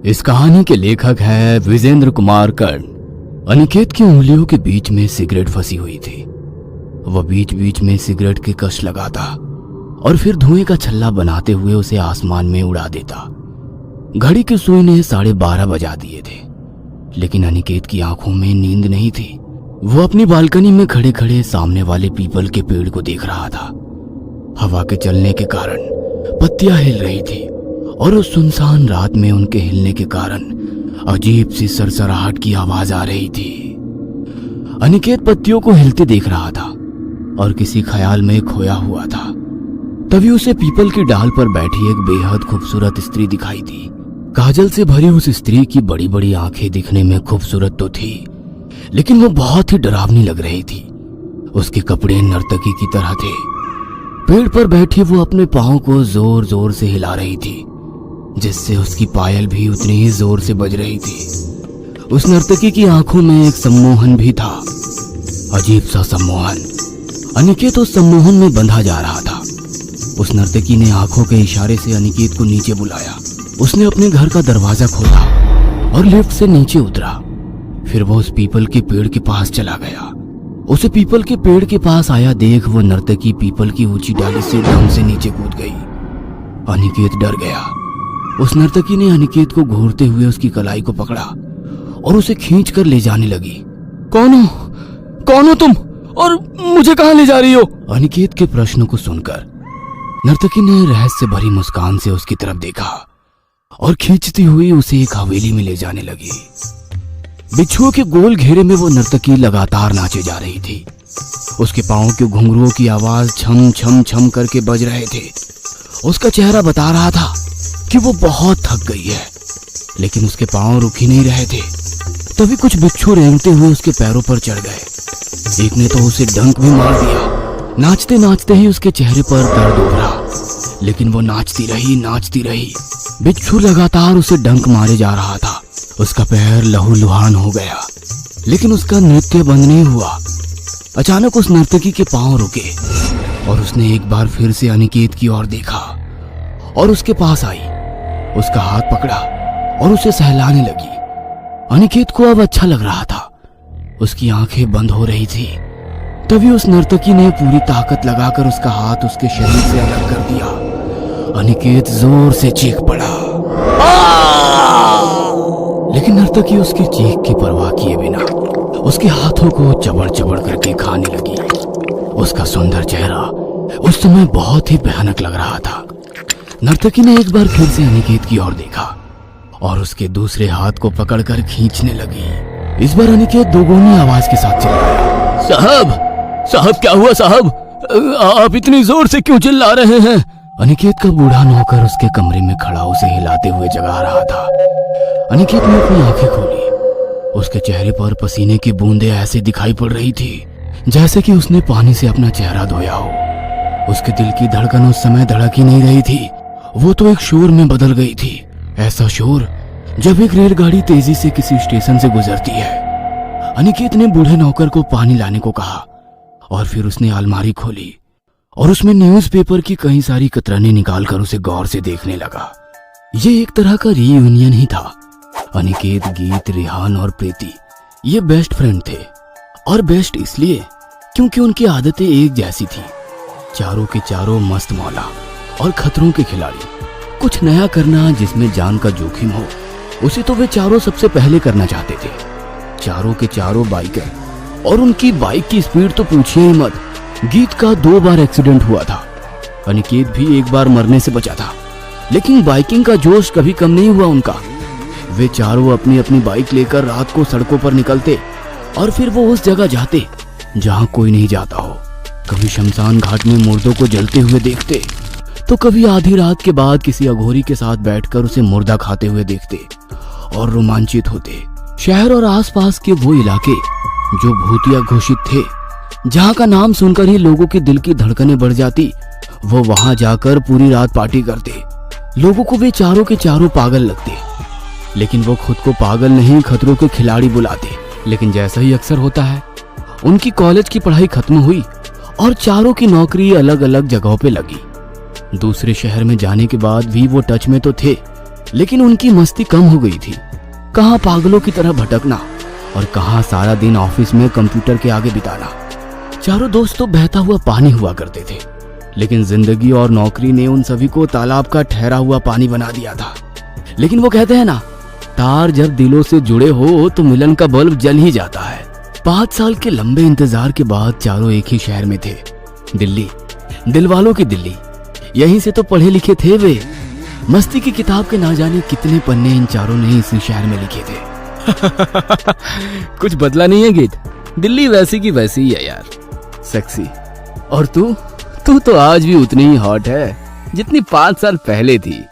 इस कहानी के लेखक हैं विजेंद्र कुमार कर्ण। अनिकेत की उंगलियों के बीच में सिगरेट फंसी हुई थी। वह बीच बीच में सिगरेट के कश लगाता और फिर धुएं का छल्ला बनाते हुए उसे आसमान में उड़ा देता। घड़ी की सुई ने 12:30 बजा दिए थे, लेकिन अनिकेत की आंखों में नींद नहीं थी। वो अपनी बालकनी में खड़े खड़े सामने वाले पीपल के पेड़ को देख रहा था। हवा के चलने के कारण पत्तियां हिल रही थी और उस सुनसान रात में उनके हिलने के कारण अजीब सी सरसराहट की आवाज आ रही थी। अनिकेत पत्तियों को हिलते देख रहा था और किसी ख्याल में खोया हुआ था। तभी उसे पीपल की डाल पर बैठी एक बेहद खूबसूरत स्त्री दिखाई दी। काजल से भरी उस स्त्री की बड़ी बड़ी आंखें दिखने में खूबसूरत तो थी, लेकिन वो बहुत ही डरावनी लग रही थी। उसके कपड़े नर्तकी की तरह थे। पेड़ पर बैठी वो अपने पांव को जोर जोर से हिला रही थी, जिससे उसकी पायल भी उतनी ही जोर से बज रही थी। उस नर्तकी की आंखों में एक सम्मोहन भी था, अजीब सा सम्मोहन। अनिकेत उस सम्मोहन में बंधा जा रहा था। उस नर्तकी ने आंखों के इशारे से अनिकेत को नीचे बुलाया। उसने अपने घर का दरवाजा खोला और लिफ्ट से नीचे उतरा। फिर वो उस पीपल के पेड़ के पास चला गया। उसे पीपल के पेड़ के पास आया देख वो नर्तकी पीपल की ऊंची डाली से ढंग से नीचे कूद गई। अनिकेत डर गया। उस नर्तकी ने अनिकेत को घूरते हुए उसकी कलाई को पकड़ा और उसे खींच कर ले जाने लगी। कौन हो तुम और मुझे कहां ले जा रही हो? अनिकेत के प्रश्न को सुनकर नर्तकी ने रहस्य भरी मुस्कान से उसकी तरफ देखा और खींचती हुई उसे एक हवेली में ले जाने लगी। बिच्छुओं के गोल घेरे में वो नर्तकी लगातार नाचे जा रही थी। उसके पांव के घुंघरुओं की आवाज छम छम छम करके बज रहे थे। उसका चेहरा बता रहा था कि वो बहुत थक गई है, लेकिन उसके पांव रुक ही नहीं रहे थे। तभी कुछ बिच्छू रेंगते हुए उसके पैरों पर चढ़ गए। एक ने तो उसे डंक भी मार दिया। नाचते नाचते ही उसके चेहरे पर दर्द उभरा, लेकिन वो नाचती रही। बिच्छू लगातार उसे डंक मारे जा रहा था। उसका पैर लहूलुहान हो गया, लेकिन उसका नृत्य बंद नहीं हुआ। अचानक उस नर्तकी के पांव रुके और उसने एक बार फिर से अनिकेत की ओर देखा और उसके पास आई। उसका हाथ पकड़ा और उसे सहलाने लगी। अनिकेत को अब अच्छा लग रहा था। उसकी आंखें बंद हो रही थी। तभी उस नर्तकी ने पूरी ताकत लगाकर उसका हाथ उसके शरीर से अलग कर दिया। अनिकेत जोर से चीख पड़ा, लेकिन नर्तकी उसकी चीख की परवाह किए बिना उसके हाथों को चबड़ चबड़ करके खाने लगी। उसका सुंदर चेहरा उस समय बहुत ही भयानक लग रहा था। नर्तकी ने एक बार फिर से अनिकेत की ओर देखा और उसके दूसरे हाथ को पकड़कर खींचने लगी। इस बार अनिकेत दोगुनी आवाज के साथ चिल्लाया, साहब क्या हुआ साहब? आप इतनी जोर से क्यों चिल्ला रहे हैं? अनिकेत का बूढ़ा नौकर उसके कमरे में खड़ा उसे हिलाते हुए जगा रहा था। अनिकेत ने अपनी आंखें खोली। उसके चेहरे पर पसीने की बूंदें ऐसे दिखाई पड़ रही थी जैसे कि उसने पानी से अपना चेहरा धोया हो। उसके दिल की धड़कन उस समय धड़क ही नहीं रही थी, वो तो एक शोर में बदल गई थी। ऐसा शोर जब एक रेलगाड़ी तेजी से किसी स्टेशन से गुजरती है। अनिकेत ने बूढ़े नौकर को पानी लाने को कहा और फिर उसने अलमारी खोली और उसमें न्यूज़पेपर की कई सारी कतरनें निकालकर उसे गौर से देखने लगा। ये एक तरह का रीयूनियन ही था। अनिकेत, गीत, रिहान और प्रीति ये बेस्ट फ्रेंड थे, और बेस्ट इसलिए क्योंकि उनकी आदतें एक जैसी थी। चारों के चारों मस्त मौला और खतरों के खिलाड़ी। कुछ नया करना जिसमें जान का जोखिम हो, उसे तो वे चारों सबसे पहले करना चाहते थे। चारों के चारों बाइकर, और उनकी बाइक की स्पीड तो पूछिए ही मत। गीत का 2 बार एक्सीडेंट हुआ था। अनिकेत भी एक बार मरने से बचा था, लेकिन बाइकिंग का जोश कभी कम नहीं हुआ उनका। वे चारों अपनी अपनी बाइक लेकर रात को सड़कों पर निकलते और फिर वो उस जगह जाते जहां कोई नहीं जाता हो। कभी शमशान घाट में मुर्दों को जलते हुए देखते, तो कभी आधी रात के बाद किसी अघोरी के साथ बैठकर उसे मुर्दा खाते हुए देखते और रोमांचित होते। शहर और आसपास के वो इलाके जो भूतिया घोषित थे, जहां का नाम सुनकर ही लोगों के दिल की धड़कनें बढ़ जाती, वो वहां जाकर पूरी रात पार्टी करते। लोगों को वे चारों के चारों पागल लगते, लेकिन वो खुद को पागल नहीं, खतरों के खिलाड़ी बुलाते। लेकिन जैसा ही अक्सर होता है, उनकी कॉलेज की पढ़ाई खत्म हुई और चारों की नौकरी अलग अलग जगहों पे लगी। दूसरे शहर में जाने के बाद भी वो टच में तो थे, लेकिन उनकी मस्ती कम हो गई थी। कहाँ पागलों की तरह भटकना और कहाँ सारा दिन ऑफिस में कंप्यूटर के आगे बिताना। चारों दोस्त तो बहता हुआ पानी हुआ करते थे, लेकिन जिंदगी और नौकरी ने उन सभी को तालाब का ठहरा हुआ पानी बना दिया था। लेकिन वो कहते हैं ना, तार जब दिलों से जुड़े हो तो मिलन का बल्ब जल ही जाता है। 5 साल के लंबे इंतजार के बाद चारों एक ही शहर में थे, दिल्ली, दिलवालों की दिल्ली। यहीं से तो पढ़े लिखे थे वे। मस्ती की किताब के ना जाने कितने पन्ने इन चारों ने इसी शहर में लिखे थे। कुछ बदला नहीं है गीत, दिल्ली वैसी की वैसी ही है यार, सेक्सी। और तू तो आज भी उतनी ही हॉट है जितनी 5 साल पहले थी।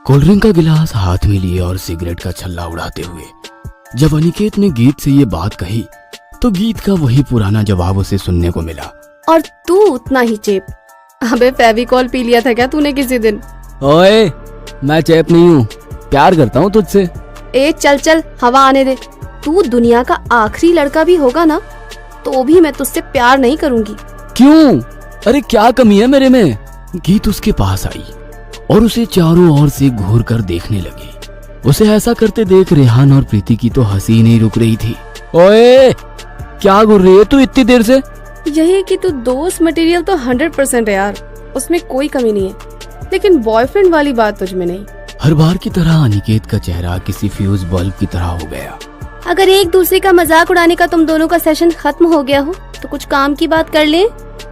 कोल्ड ड्रिंक का गिलास हाथ में लिए और सिगरेट का छल्ला उड़ाते हुए जब अनिकेत ने गीत से ये बात कही तो गीत का वही पुराना जवाब उसे सुनने को मिला। और तू उतना ही चेप। अबे फेविकॉल पी लिया था क्या तूने किसी दिन? ओए, मैं चेप नहीं हूँ, प्यार करता हूँ तुझसे। ए चल हवा आने दे। तू दुनिया का आखिरी लड़का भी होगा ना तो भी मैं तुझसे प्यार नहीं करूंगी। क्यों? अरे क्या कमी है मेरे में? गीत उसके पास आई और उसे चारों ओर से घूर कर देखने लगी। उसे ऐसा करते देख रेहान और प्रीति की तो हंसी नहीं रुक रही थी। ओए, क्या घूर रही है तू इतनी देर से? यही कि तू दोस्त मटेरियल तो 100% है यार, उसमें कोई कमी नहीं है, लेकिन बॉयफ्रेंड वाली बात तुझ में नहीं। हर बार की तरह अनिकेत का चेहरा किसी फ्यूज बल्ब की तरह हो गया। अगर एक दूसरे का मजाक उड़ाने का तुम दोनों का सेशन खत्म हो गया हो तो कुछ काम की बात कर ले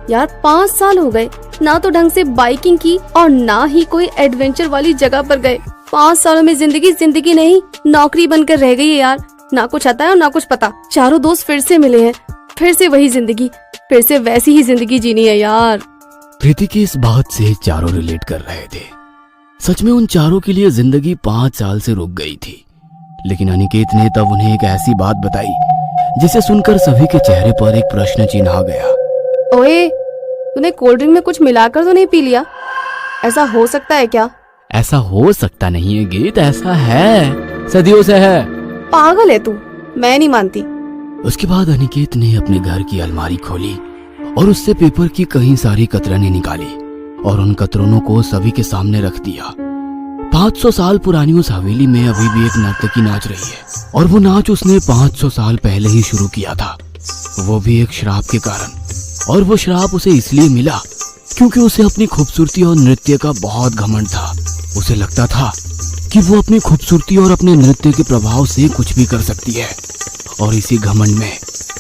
यार। 5 साल हो गए, ना तो ढंग से बाइकिंग की और ना ही कोई एडवेंचर वाली जगह पर गए। 5 सालों में जिंदगी नहीं, नौकरी बनकर रह गई है यार। ना कुछ आता है और ना कुछ पता। चारों दोस्त फिर से मिले हैं, फिर से वही जिंदगी, फिर से वैसी ही जिंदगी जीनी है यार। प्रीति की इस बात से चारों रिलेट कर रहे थे। सच में उन चारों के लिए जिंदगी 5 साल से रुक गई थी। लेकिन अनिकेत ने तब उन्हें एक ऐसी बात बताई जिसे सुनकर सभी के चेहरे पर एक प्रश्न चिन्ह आ गया। ओए, तूने कोल्ड ड्रिंक में कुछ मिलाकर तो नहीं पी लिया? ऐसा हो सकता है क्या? ऐसा हो सकता नहीं है गीत, ऐसा है, सदियों से है। पागल है तू, मैं नहीं मानती। उसके बाद अनिकेत ने अपने घर की अलमारी खोली और उससे पेपर की कई सारी कतरनें निकाली और उन कतरनों को सभी के सामने रख दिया। 500 साल पुरानी उस हवेली में अभी भी एक नर्तकी नाच रही है और वो नाच उसने 500 साल पहले ही शुरू किया था, वो भी एक श्राप के कारण। और वो श्राप उसे इसलिए मिला क्योंकि उसे अपनी खूबसूरती और नृत्य का बहुत घमंड था। उसे लगता था कि वो अपनी खूबसूरती और अपने नृत्य के प्रभाव से कुछ भी कर सकती है। और इसी घमंड में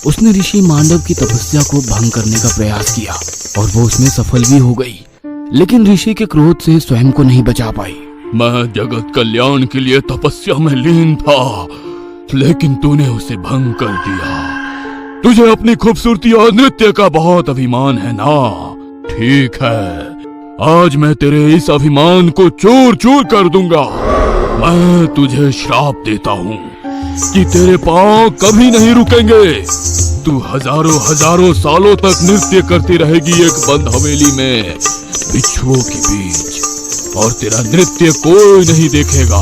उसने ऋषि मांडव की तपस्या को भंग करने का प्रयास किया और वो उसमें सफल भी हो गई। लेकिन ऋषि के क्रोध से स्वयं को नहीं बचा पाई। मैं जगत कल्याण के लिए तपस्या में लीन था, लेकिन तूने उसे भंग कर दिया। तुझे अपनी खूबसूरती और नृत्य का बहुत अभिमान है ना? ठीक है, आज मैं तेरे इस अभिमान को चूर चूर कर दूंगा। मैं तुझे श्राप देता हूँ कि तेरे पांव कभी नहीं रुकेंगे। तू हजारों सालों तक नृत्य करती रहेगी एक बंद हवेली में बिच्छुओं के बीच, और तेरा नृत्य कोई नहीं देखेगा,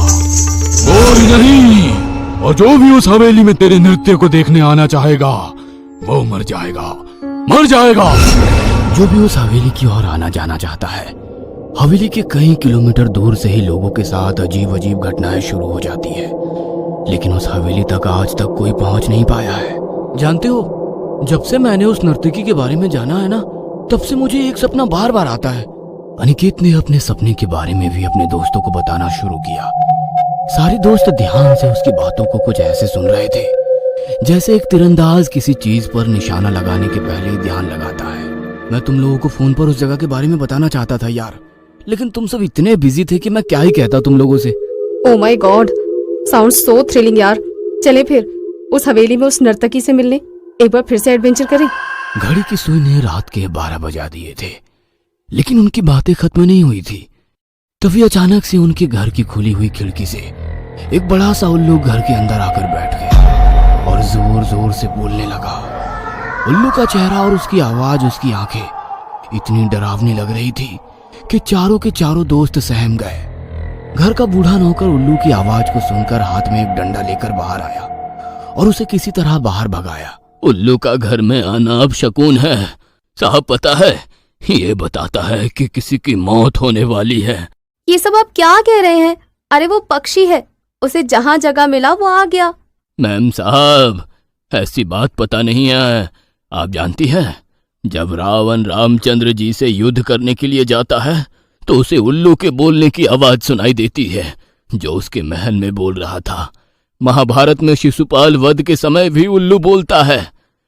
कोई नहीं। और जो भी उस हवेली में तेरे नृत्य को देखने आना चाहेगा वो मर जाएगा, मर जाएगा। जो भी उस हवेली की ओर आना जाना चाहता है, हवेली के कई किलोमीटर दूर से ही लोगों के साथ अजीब अजीब घटनाएं शुरू हो जाती है, लेकिन उस हवेली तक आज तक कोई पहुंच नहीं पाया है। जानते हो, जब से मैंने उस नर्तकी के बारे में जाना है ना, तब से मुझे एक सपना बार बार आता है। अनिकेत ने अपने सपने के बारे में भी अपने दोस्तों को बताना शुरू किया। सारे दोस्त ध्यान से उसकी बातों को कुछ ऐसे सुन रहे थे जैसे एक तीरंदाज किसी चीज पर निशाना लगाने के पहले ही ध्यान लगाता है। मैं तुम लोगों को फोन पर उस जगह के बारे में बताना चाहता था यार, लेकिन तुम सब इतने बिजी थे कि मैं क्या ही कहता तुम लोगों से। Oh my God, sound so thrilling यार। चले फिर उस हवेली में उस नर्तकी से मिलने, एक बार फिर से एडवेंचर करें। घड़ी की सुई ने रात के 12 बजा दिए थे, लेकिन उनकी बातें खत्म नहीं हुई थी। तभी अचानक से उनके घर की खुली हुई खिड़की से एक बड़ा सा उल्लू घर के अंदर आकर बैठ गया और जोर जोर से बोलने लगा। उल्लू का चेहरा और उसकी आवाज, उसकी आंखें इतनी डरावनी लग रही थी कि चारों के चारों दोस्त सहम गए। घर का बूढ़ा नौकर उल्लू की आवाज को सुनकर हाथ में एक डंडा लेकर बाहर आया और उसे किसी तरह बाहर भगाया। उल्लू का घर में आना अब शगुन है साहब, पता है, ये बताता है कि किसी की मौत होने वाली है। ये सब आप क्या कह रहे हैं? अरे वो पक्षी है, उसे जहाँ जगह मिला वो आ गया। मैम साहब, ऐसी बात पता नहीं है। आप जानती हैं, जब रावण रामचंद्र जी से युद्ध करने के लिए जाता है तो उसे उल्लू के बोलने की आवाज सुनाई देती है, जो उसके महल में बोल रहा था। महाभारत में शिशुपाल वध के समय भी उल्लू बोलता है।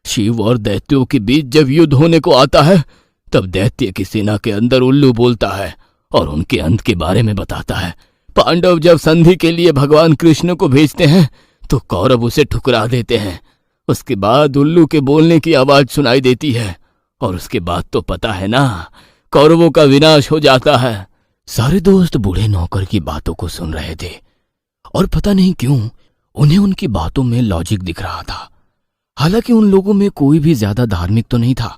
शिव और दैत्यों के बीच जब युद्ध होने को आता है तब दैत्य की सेना के अंदर उल्लू बोलता है और उनके अंत के बारे में बताता है। पांडव जब संधि के लिए भगवान कृष्ण को भेजते हैं तो कौरव उसे ठुकरा देते हैं। उसके बाद उल्लू के बोलने की आवाज सुनाई देती है और उसके बाद तो पता है ना, कौरवों का विनाश हो जाता है। सारे दोस्त बूढ़े नौकर की बातों को सुन रहे थे और पता नहीं क्यों उन्हें उनकी बातों में लॉजिक दिख रहा था। हालांकि उन लोगों में कोई भी ज्यादा धार्मिक तो नहीं था,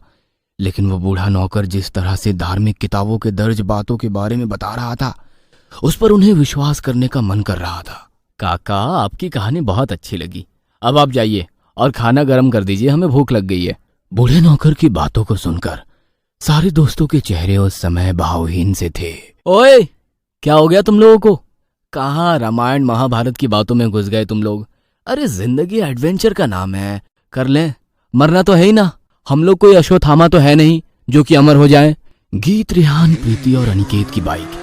लेकिन वो बूढ़ा नौकर जिस तरह से धार्मिक किताबों के दर्ज बातों के बारे में बता रहा था उस पर उन्हें विश्वास करने का मन कर रहा था। काका, आपकी कहानी बहुत अच्छी लगी। अब आप जाइए और खाना गर्म कर दीजिए, हमें भूख लग गई है। बूढ़े नौकर की बातों को सुनकर सारे दोस्तों के चेहरे उस समय भावहीन से थे। ओए, क्या हो गया तुम लोगों को? कहाँ रामायण महाभारत की बातों में घुस गए तुम लोग? अरे जिंदगी एडवेंचर का नाम है, कर लें। मरना तो है ही ना, हम लोग कोई अश्वत्थामा तो है नहीं जो कि अमर हो जाए। गीत, रेहान, प्रीति और अनिकेत की बाइक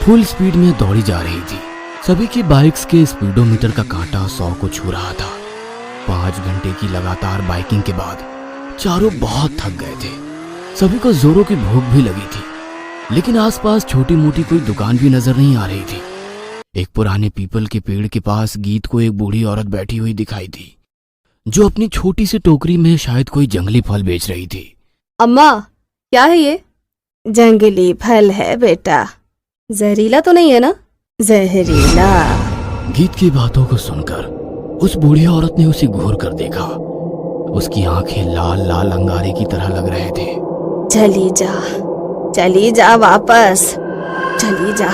फुल स्पीड में दौड़ी जा रही थी। सभी की बाइक्स के स्पीडोमीटर का कांटा 100 को छू रहा था। 5 घंटे की लगातार बाइकिंग के बाद चारों बहुत थक गए थे। सभी को जोरों की भूख भी लगी थी, लेकिन आसपास छोटी मोटी कोई दुकान भी नजर नहीं आ रही थी। एक पुराने पीपल के पेड़ के पास गीत को एक बूढ़ी औरत बैठी हुई दिखाई दी, जो अपनी छोटी सी टोकरी में शायद कोई जंगली फल बेच रही थी। अम्मा, क्या है ये? जंगली फल है बेटा, जहरीला तो नहीं है ना? जहरीला। गीत की बातों को सुनकर उस बूढ़ी औरत ने उसे घूर कर देखा। उसकी आंखें लाल लाल अंगारे की तरह लग रहे थे। चली जा वापस, चली जा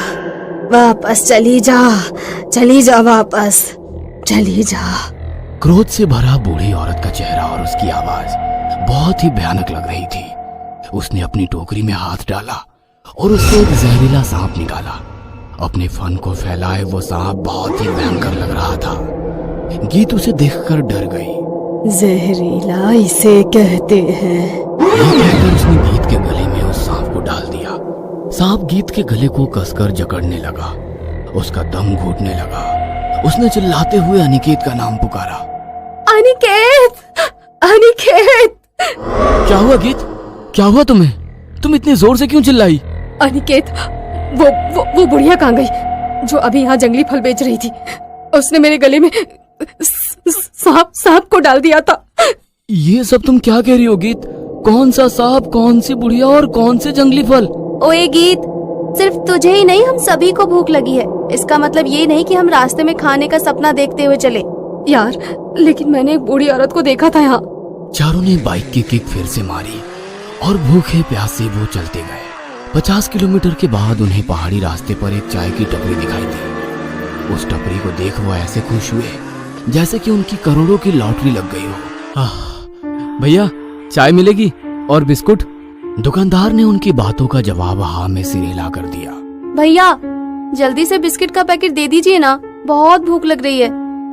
वापस, चली जा वापस, चली जा। क्रोध से भरा बूढ़ी औरत का चेहरा और उसकी आवाज बहुत ही भयानक लग रही थी। उसने अपनी टोकरी में हाथ डाला और उससे एक जहरीला सांप निकाला। अपने फन को फैलाए वो सांप बहुत ही भयंकर लग रहा था। गीत उसे देखकर डर गई। जहरीला इसे कहते हैं। ये कहकर उसने गीत के गले में उस सांप को डाल दिया। सांप गीत के गले को कसकर जकड़ने लगा, उसका दम घुटने लगा। उसने चिल्लाते हुए अनिकेत का नाम पुकारा। अनिकेत, अनिकेत। क्या हुआ गीत? क्या हुआ तुम्हें? तुम इतनी जोर से क्यों चिल्लाई? अनिकेत, वो बुढ़िया कहाँ गई जो अभी यहाँ जंगली फल बेच रही थी? उसने मेरे गले में सांप को डाल दिया था। ये सब तुम क्या कह रही हो गीत? कौन सा सांप, कौन सी बुढ़िया और कौन से जंगली फल? ओए गीत, सिर्फ तुझे ही नहीं हम सभी को भूख लगी है। इसका मतलब ये नहीं कि हम रास्ते में खाने का सपना देखते हुए चले। यार, लेकिन मैंने एक बूढ़ी औरत को देखा था यहाँ। चारों ने बाइक की किक फिर से मारी और भूखे प्यासे वो चलते गए। 50 किलोमीटर के बाद उन्हें पहाड़ी रास्ते पर एक चाय की टपरी दिखाई दी। उस टपरी को देख वो ऐसे खुश हुए जैसे कि उनकी करोड़ों की लॉटरी लग गई हो। भैया, चाय मिलेगी और बिस्कुट? दुकानदार ने उनकी बातों का जवाब हाँ में सिर हिला कर दिया। भैया, जल्दी से बिस्किट का पैकेट दे दीजिए ना, बहुत भूख लग रही है।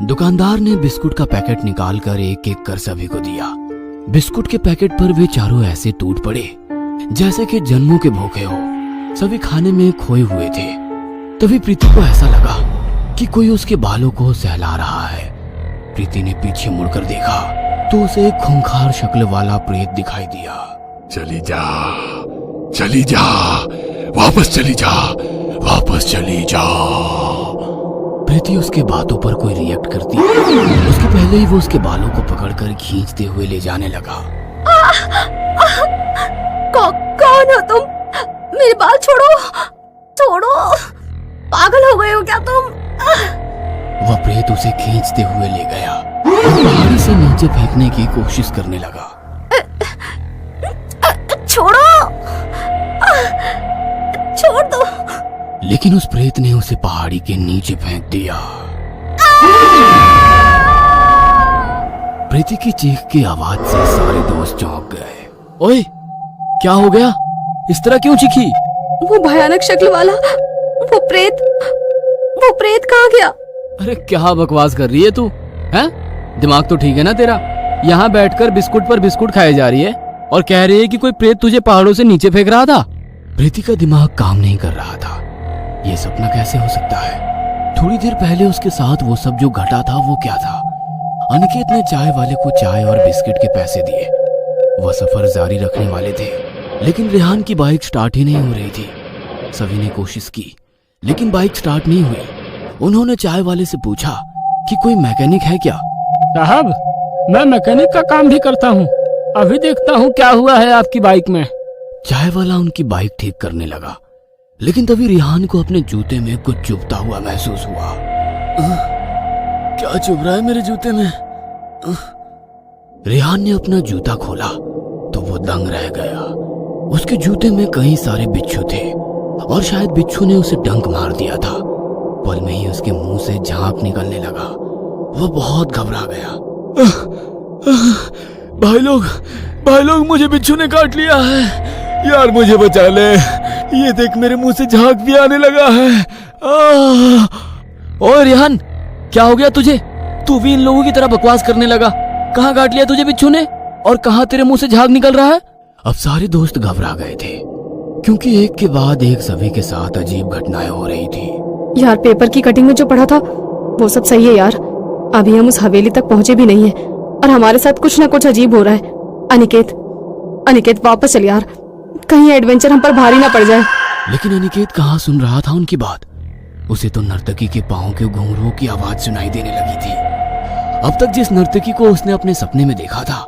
दुकानदार ने बिस्कुट का पैकेट निकाल कर एक एक कर सभी को दिया। बिस्कुट के पैकेट पर वे चारों ऐसे टूट पड़े जैसे कि जन्मों के भूखे हो। सभी खाने में खोए हुए थे। तभी प्रीति को ऐसा लगा कि कोई उसके बालों को सहला रहा है। प्रीति ने पीछे मुड़कर देखा तो उसे एक खूंखार शक्ल वाला प्रेत दिखाई दिया। चली जा, वापस चली जा। प्रीति उसके बातों पर कोई रिएक्ट करती उसके पहले ही वो उसके बालों को पकड़कर खींचते हुए ले जाने लगा। कौन हो तुम? मेरे बाल छोड़ो, पागल हो गए हो क्या तुम? वह प्रेत उसे खींचते हुए ले गया और पहाड़ी से नीचे फेंकने की कोशिश करने लगा। छोड़ दो। लेकिन उस प्रेत ने उसे पहाड़ी के नीचे फेंक दिया। प्रीति की चीख की आवाज से सारे दोस्त चौंक गए। ओए, क्या हो गया? इस तरह क्यों चीखी? वो भयानक शक्ल वाला वो प्रेत वो प्रेत कहाँ गया? अरे क्या बकवास कर रही है तू? हैं? दिमाग तो ठीक है ना तेरा? यहाँ बैठकर बिस्कुट पर बिस्कुट खाए जा रही है और कह रही है कि कोई प्रेत तुझे पहाड़ों से नीचे फेंक रहा था। प्रीति का दिमाग काम नहीं कर रहा था। ये सपना कैसे हो सकता है? थोड़ी देर पहले उसके साथ वो सब जो घटा था वो क्या था? अनिकेत ने चाय वाले को चाय और बिस्किट के पैसे दिए। वह सफर जारी रखने वाले थे, लेकिन रेहान की बाइक स्टार्ट ही नहीं हो रही थी। सभी ने कोशिश की, लेकिन बाइक स्टार्ट नहीं हुई। उन्होंने चाय वाले से पूछा कि कोई मैकेनिक है क्या? साहब, मैं मैकेनिक का काम भी करता हूँ। अभी देखता हूँ क्या हुआ है आपकी बाइक में। चाय वाला उनकी बाइक ठीक करने लगा, लेकिन तभी रेहान को अपने जूते में कुछ चुभता हुआ महसूस हुआ। क्या चुभ रहा है मेरे जूते में? रेहान ने अपना जूता खोला तो वो दंग रह गया। उसके जूते में कई सारे बिच्छू थे और शायद बिच्छू ने उसे डंक मार दिया था। पल में ही उसके मुंह से झाग निकलने लगा। वो बहुत घबरा गया। भाई लोग मुझे बिच्छू ने काट लिया है। यार मुझे बचा ले। ये देख मेरे मुंह से झाग भी आने लगा है। ओए रेहान, क्या हो गया तुझे? तू भी इन लोगों की तरह बकवास करने लगा। कहाँ काट लिया तुझे बिच्छू ने और कहाँ तेरे मुंह से झाग निकल रहा है? अब सारे दोस्त घबरा गए थे, क्योंकि एक के बाद एक सभी के साथ अजीब घटनाएं हो रही थी। यार पेपर की कटिंग में जो पढ़ा था वो सब सही है यार। अभी हम उस हवेली तक पहुंचे भी नहीं है और हमारे साथ कुछ ना कुछ अजीब हो रहा है। अनिकेत वापस चल यार, कहीं एडवेंचर हम पर भारी ना पड़ जाए। लेकिन अनिकेत कहाँ सुन रहा था उनकी बात? उसे तो नर्तकी के पांव के घुंघरुओं की आवाज सुनाई देने लगी थी। अब तक जिस नर्तकी को उसने अपने सपने में देखा था,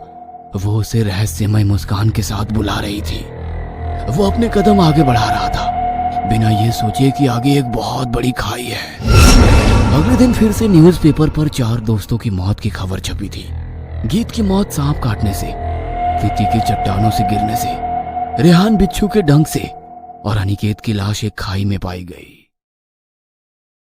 वो उसे रहस्यमय मुस्कान के साथ बुला रही थी। वो अपने कदम आगे बढ़ा रहा था, बिना ये सोचे कि आगे एक बहुत बड़ी खाई है। अगले दिन फिर से न्यूज़पेपर पर 4 दोस्तों की मौत की खबर छपी थी। गीत की मौत सांप काटने से, प्रीति की चट्टानों से गिरने से, रेहान बिच्छू के डंक से और अनिकेत की लाश एक खाई में पाई गई।